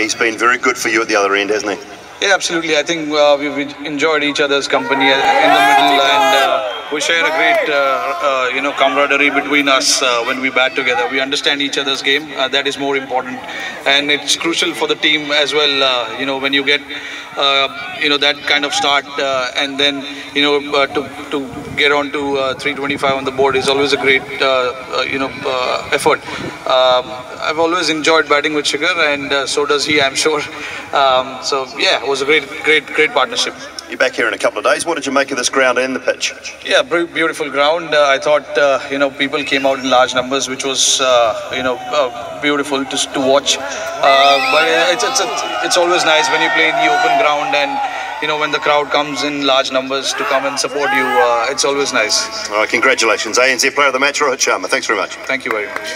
he's been very good for you at the other end, hasn't he? Yeah, absolutely. I think we've enjoyed each other's company in the middle, and we share a great, camaraderie between us when we bat together. We understand each other's game. That is more important, and it's crucial for the team as well. When you get, that kind of start, and then to get on to 325 on the board is always a great, effort. I've always enjoyed batting with Shikhar, and so does he, I'm sure. So yeah, it was a great partnership. You're back here in a couple of days. What did you make of this ground and the pitch? Yeah, beautiful ground. I thought people came out in large numbers, which was beautiful to watch. But it's always nice when you play in the open ground, and when the crowd comes in large numbers to come and support you. It's always nice. All right, congratulations, ANZ Player of the Match, Rohit Sharma. Thanks very much. Thank you very much.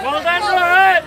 Well done, Rohit!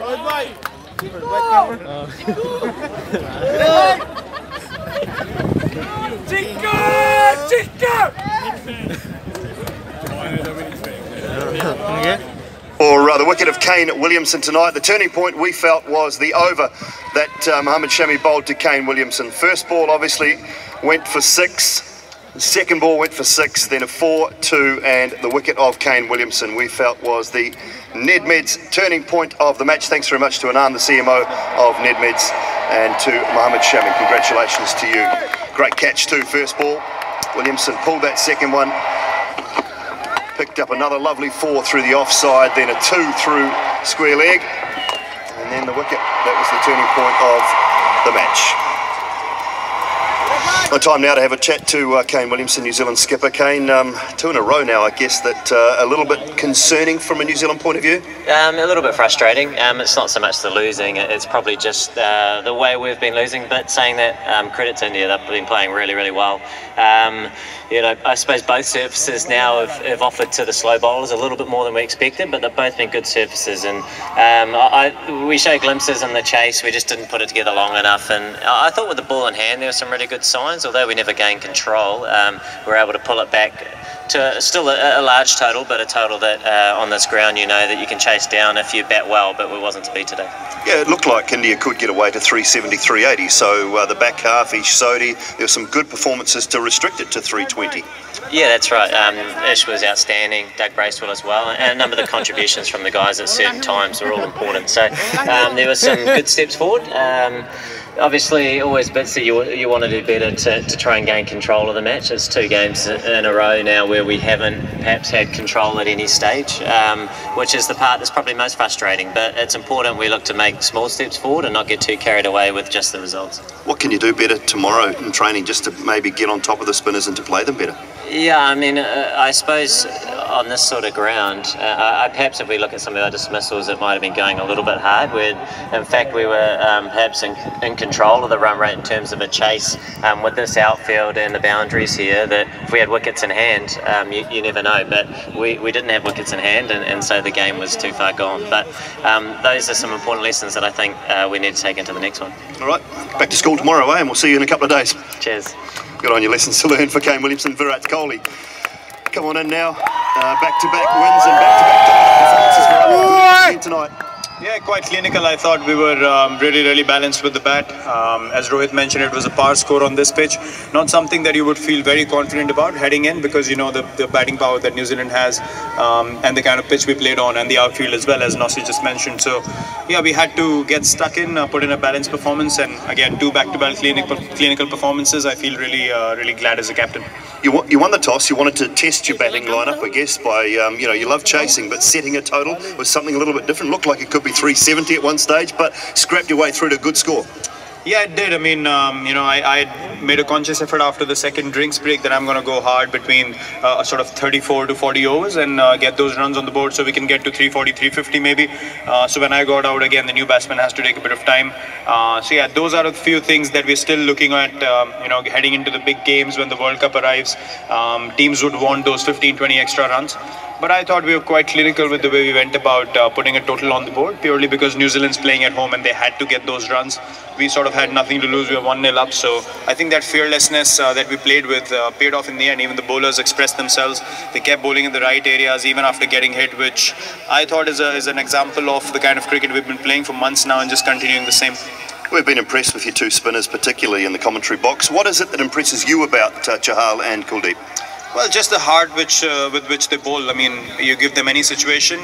For the wicket of Kane Williamson tonight, the turning point we felt was the over that Mohammad Shami bowled to Kane Williamson. First ball obviously went for 6. The second ball went for 6, then a 4-2, and the wicket of Kane Williamson we felt was the Nedmeds turning point of the match. Thanks very much to Anand, the CMO of Nedmeds, and to Mohammad Shami. Congratulations to you. Great catch too, first ball. Williamson pulled that second one, picked up another lovely 4 through the offside, then a 2 through square leg, and then the wicket. That was the turning point of the match. My time now to have a chat to Kane Williamson, New Zealand skipper. Kane, 2 in a row now, I guess, that a little bit concerning from a New Zealand point of view? A little bit frustrating. It's not so much the losing, it's probably just the way we've been losing, but saying that, credit to India, they've been playing really, really well. I suppose both surfaces now have offered to the slow bowlers a little bit more than we expected, but they've both been good surfaces, and we showed glimpses in the chase. We just didn't put it together long enough, and I thought with the ball in hand there were some really good signs. Although we never gained control, we were able to pull it back to still a large total, but a total that on this ground that you can chase down if you bat well, but it wasn't to be today. Yeah, it looked like India could get away to 370, 380, so the back half, Ish Sodhi, there were some good performances to restrict it to 320. Yeah, that's right. Ish was outstanding, Doug Bracewell as well, and a number of the contributions from the guys at certain times were all important. So there were some good steps forward. Obviously, always bits that you want to do better to try and gain control of the match. It's 2 games in a row now where we haven't perhaps had control at any stage, which is the part that's probably most frustrating. But it's important we look to make small steps forward and not get too carried away with just the results. What can you do better tomorrow in training just to maybe get on top of the spinners and to play them better? Yeah, I suppose on this sort of ground, perhaps if we look at some of our dismissals, it might have been going a little bit hard. In fact, we were perhaps in control of the run rate in terms of a chase with this outfield and the boundaries here, that if we had wickets in hand, you never know. But we didn't have wickets in hand, and so the game was too far gone. But those are some important lessons that I think we need to take into the next one. All right, back to school tomorrow, and we'll see you in a couple of days. Cheers. Good on your lessons to learn for Kane Williamson. Virat Kohli, come on in now. Back-to-back wins and back-to-back performances tonight. Yeah, quite clinical. I thought we were really balanced with the bat. As Rohit mentioned, it was a par score on this pitch. Not something that you would feel very confident about heading in, because the batting power that New Zealand has, and the kind of pitch we played on, and the outfield as well, as Nossi just mentioned. So yeah, we had to get stuck in, put in a balanced performance, and again 2 back-to-back clinical performances. I feel really glad as a captain. You won the toss. You wanted to test your batting lineup, I guess, by you love chasing, but setting a total was something a little bit different. Looked like it could be 370 at one stage, but scrapped your way through to a good score. Yeah, it did. I mean, I made a conscious effort after the second drinks break that I'm going to go hard between a sort of 34 to 40 overs and get those runs on the board so we can get to 340, 350 maybe. So when I got out again, the new batsman has to take a bit of time. So yeah, those are a few things that we're still looking at, heading into the big games when the World Cup arrives. Teams would want those 15, 20 extra runs. But I thought we were quite clinical with the way we went about putting a total on the board, purely because New Zealand's playing at home and they had to get those runs. We sort of had nothing to lose. We were 1-0 up. So I think that fearlessness that we played with paid off in the end. Even the bowlers expressed themselves. They kept bowling in the right areas even after getting hit, which I thought is an example of the kind of cricket we've been playing for months now and just continuing the same. We've been impressed with your two spinners, particularly in the commentary box. What is it that impresses you about Chahal and Kuldeep? Well, just the heart with which they bowl. I mean, you give them any situation,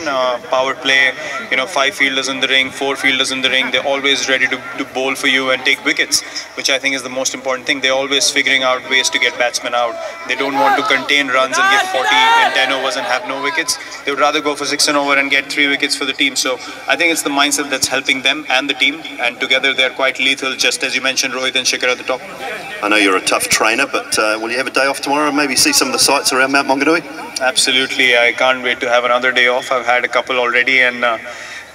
power play, 5 fielders in the ring, 4 fielders in the ring, they're always ready to bowl for you and take wickets, which I think is the most important thing. They're always figuring out ways to get batsmen out. They don't want to contain runs and give 40 in 10 overs and have no wickets. They would rather go for 6 an over and get 3 wickets for the team. So I think it's the mindset that's helping them and the team, and together they're quite lethal, just as you mentioned, Rohit and Shikhar at the top. I know you're a tough trainer, but will you have a day off tomorrow and maybe see some of the sights around Mount Maunganui? Absolutely, I can't wait to have another day off. I've had a couple already, and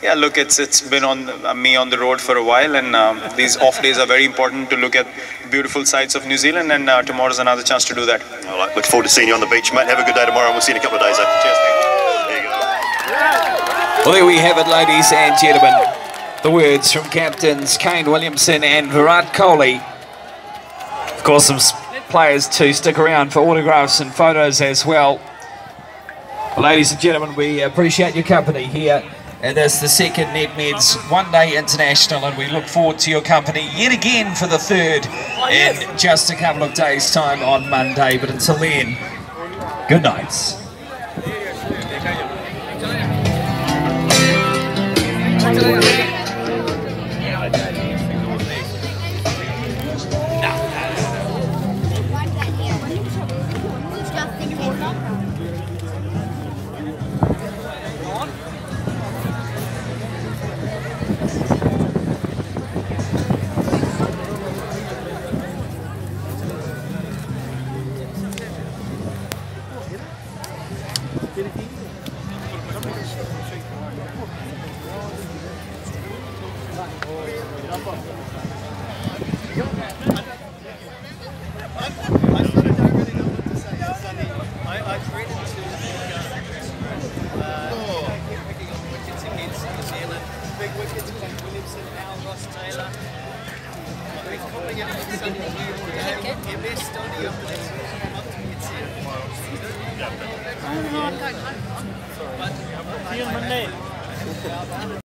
yeah, look, it's been on me on the road for a while, and these off days are very important to look at beautiful sights of New Zealand, and tomorrow's another chance to do that. All right, look forward to seeing you on the beach, mate. Have a good day tomorrow, and we'll see you in a couple of days. Cheers, thank you. There you go. Well, there we have it, ladies and gentlemen. The words from captains Kane Williamson and Virat Kohli. Of course, some players to stick around for autographs and photos as well. Ladies and gentlemen, we appreciate your company here, and this is the second NetMeds One Day International, and we look forward to your company yet again for the third in just a couple of days' time on Monday. But until then, good night. See you on Monday.